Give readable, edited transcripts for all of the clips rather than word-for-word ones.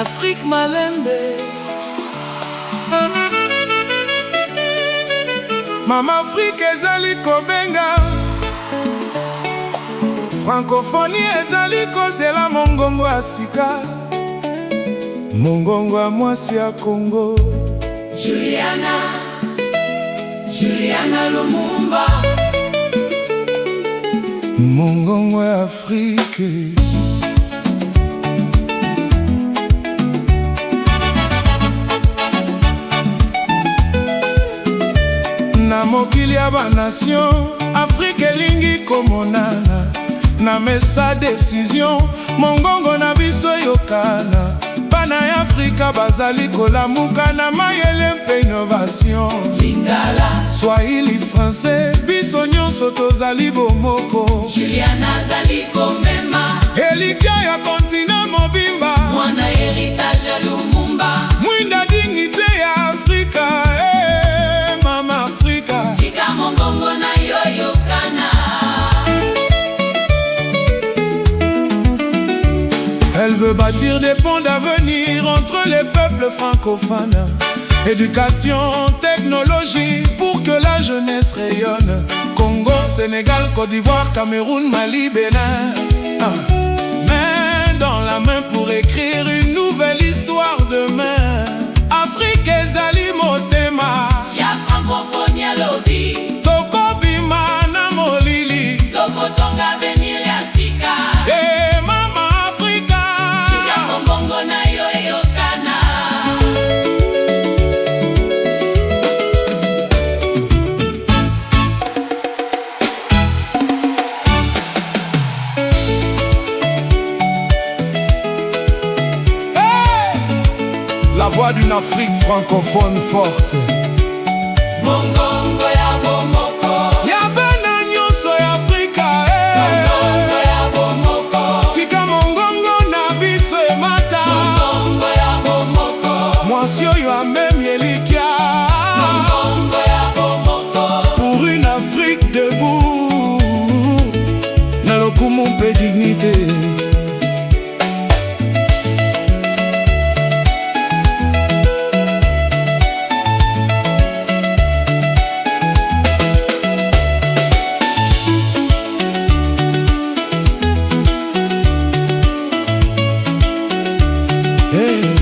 Afrique Malembe. Mama Afrique ezali kobenga, francophonie ezali kozela mongongo ya sika, mongongo ya mwasi ya Congo. Juliana Lumumba, mongongo ya Afrique. Na mokili ya ba nation, Afrique elingi komonana. Na mesa décision, mongongo na biso yokana. Bana ya Afrika bazali kolamuka na mayele mpe innovation. Lingala, Swahili, français, biso nyonso tozali bomoko. Juliana zali komema, Elikia ya kontina mobimba, mwana héritage ya Lumumba. Mwinda dignité ya Afrika, mama Afrika. Tika mongongo na yoyo kana. Elle veut bâtir des ponts d'avenir entre les peuples francophones. Éducation, technologie, pour que la jeunesse rayonne. Congo, Sénégal, Côte d'Ivoire, Cameroun, Mali, Bénin. Main dans la main pour écrire une nouvelle histoire demain. Afrique ezali motema, Ya francophonie ya lobi, toko bima na molili. toko tonga venir ya sika. Mama Afrika, Tika mongongo na yoyo kana. la voix d'une Afrique francophone forte. Mongongo ya bomoko, Ya bana nyonso ya Afrika, mongongo ya bomoko, tika mongongo na biso emata. mongongo ya bomoko, Mwasi oyo amemi elikia, mongongo ya bomoko. pour une Afrique debout, na lokumu mpe dignité.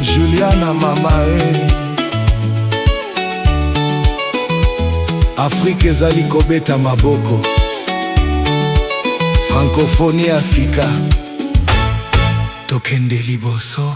Juliana mama Afrique ezali kobeta maboko, francophonie ya sika, tokende liboso.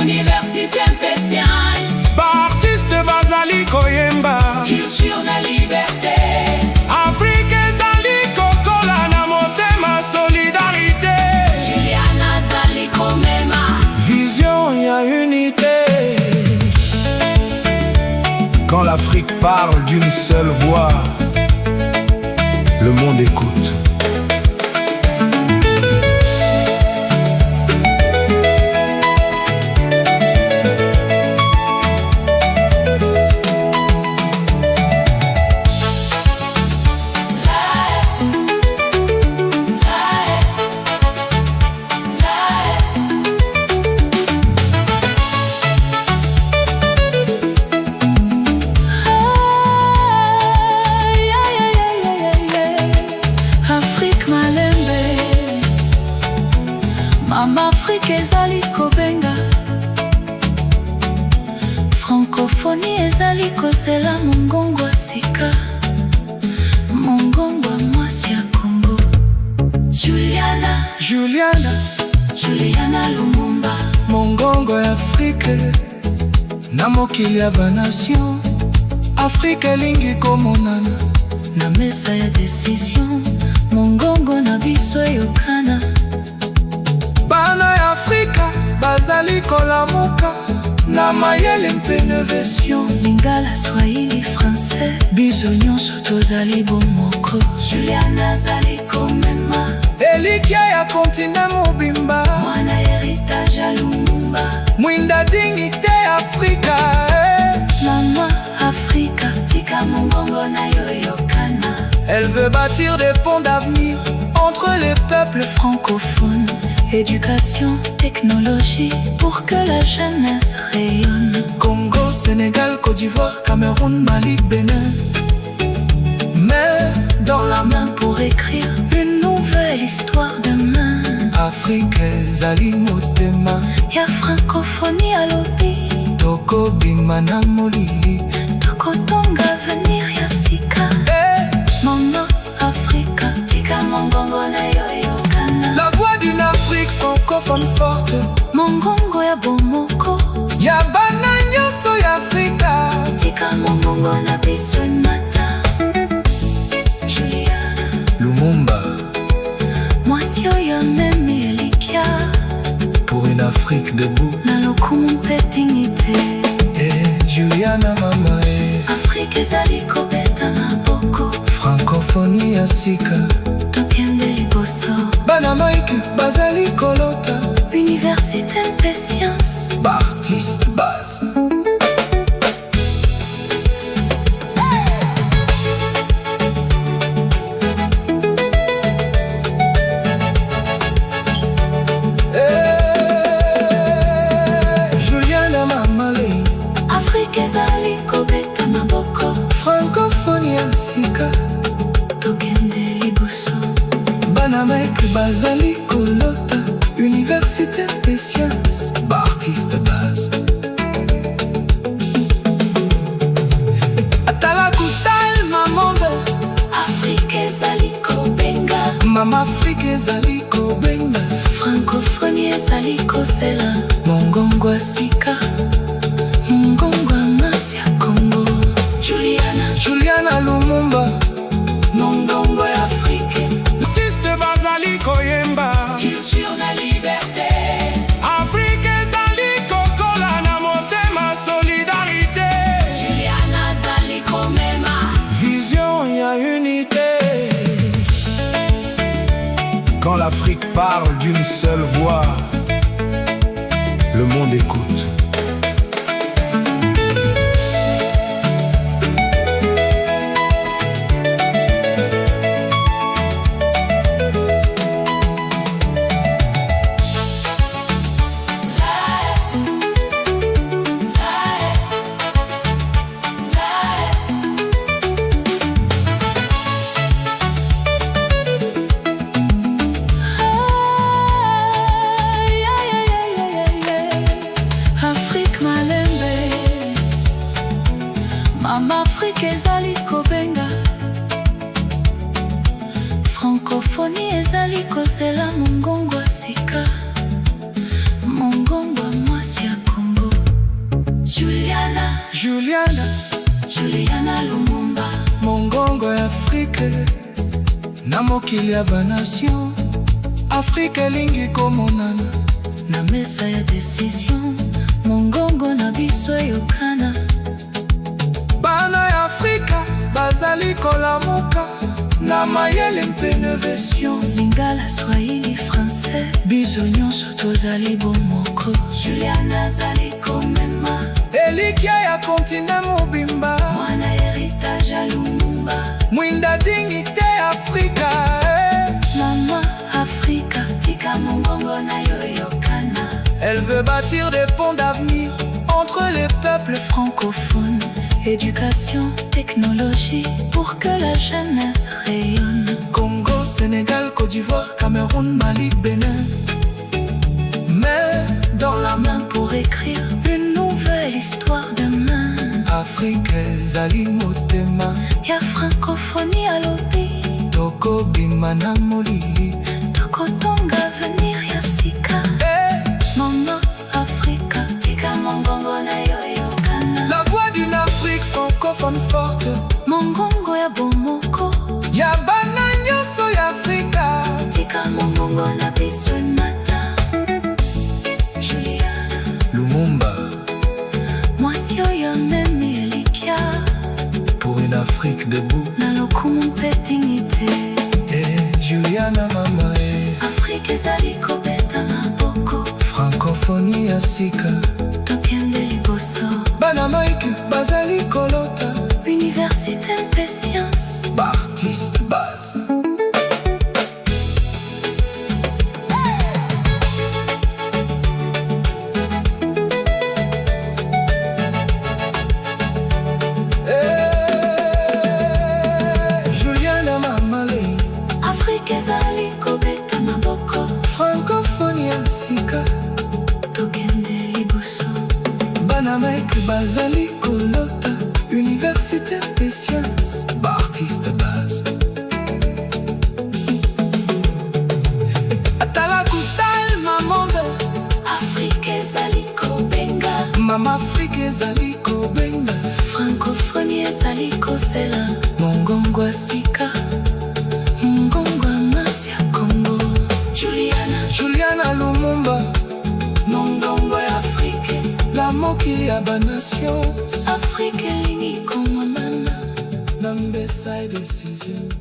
Université impatience, Ba artiste bazali koyemba, culture na liberté. Afrique ezali kokola na motema solidarité. Juliana zali komema, Vision ya unité. Quand l'Afrique parle d'une seule voix, le monde écoute. Mama Afrique ezali kobenga, francophonie ezali kozela mongongo ya sika, mongongo ya mwasi ya Congo. Juliana Lumumba, mongongo ya Afrique na mokili ya ba nation. Afrique elingi komonana na mesa ya décision, mongongo na biso yokana. Bana ya Afrika bazali kolamuka na mayele mpe innovation. Lingala, Swahili, Français, biso nyonso tozali bomoko. Juliana azali komema, elikia ya kontina mobimba, mwana héritage ya Lumumba. mwinda dignité Afrika. Mama Afrika, Tika mongongo na yo yokana. Elle veut bâtir des ponts d'avenir entre les peuples. francophone, éducation, technologie, pour que la jeunesse rayonne. Congo, Sénégal, Côte d'Ivoire, Cameroun, Mali, Bénin. Mais dans la main Pour écrire une nouvelle histoire demain. Afrique ezali motema, Ya francophonie à l'obi, tokobima na molili. tokotonga avenir ya sika. Mama Afrika, Tika mongongo na yo yokana. La voix d'une Afrique francophone forte, mongongo ya bomoko. ya bana nyonso ya Afrika. Tika mongongo na biso mata. Juliana Lumumba, Mwasi oyo memi elikia, pour une Afrique debout. na lokumu mpe dignité. Juliana mama Afrika ezali kobeta maboko, francophonie ya sika. tokende liboso. Bana Mike bazali kolota, Université mpe science, artiste base. Juliana mamale, Afrika ezali kobeta maboko, francophonie ya sika. tokende liboso. Bana Mike bazali kolota, université des sciences, artiste base. Atala kusal mamombe, Afrika ezali kobenga, mama Afrique ezali kobenga. francophonie ezali kozela. Mongongo ya sika, mongongo ya masi ya Congo. Juliana Lumumba, mongongo ya Afrique. artiste bazali koyemba. Culture na liberté. Afrique ezali kokola na motema solidarité. Juliana azali komema, Vision ya unité. Quand l'Afrique parle d'une seule voix, le monde écoute. Afrique malembe, mama Afrika ezali kobenga, francophonie ezali kozela. mongongo ya sika, mongongo ya mwasi ya Congo. Juliana Lumumba, mongongo ya Afrique na mokili ya banation. Afrique elingi komonana na mesa ya décision. mongongo na biso eyokana. bana ya Afrika bazali kolamuka na mayele mpe innovation. Lingala, Swahili, Français, biso nyonso tozali bomoko. Juliana azali komema, elikia ya kontina mobimba, mwana héritage ya Lumumba. mwinda dignité Afrika. Mama Afrika, Tika mongongo na yo yokana. Elle veut bâtir des ponts d'avenir entre les peuples. francophone, éducation, technologie, pour que la jeunesse rayonne. Congo, Sénégal, Côte d'Ivoire, Cameroun, Mali, Bénin. Mais dans la main Pour écrire une nouvelle histoire demain. Afrique ezali motema, Ya francophonie à l'obi, tokobima na molili. tokotonga avenir ya sika. Mama Afrika, Tika mongongo na yo yokana. La voix d'une Afrique francophone forte, mongongo ya bomoko. ya bana nyonso ya Afrika. Tika mongongo na biso mata. Juliana Lumumba, francophonie ya sika. tokende liboso. Bana Mike bazali kolota. Université mpe science. Artiste base. Juliana Mamale. Afrique ezali kobeta maboko. Francophonie ya sika. tokende liboso. Bana Mike bazali kolota. Université des sciences. Artiste base. Atala kusal mamombe. Afrique ezali kobenga. Mama Afrique ezali kobenga. Francophonie ezali kozela. mongongo ya sika, mongongo ya masi ya Congo. Juliana Lumumba. mongongo ya Afrique. La mokili ya banation. Afrique elingi komonana. Na mbesa decision.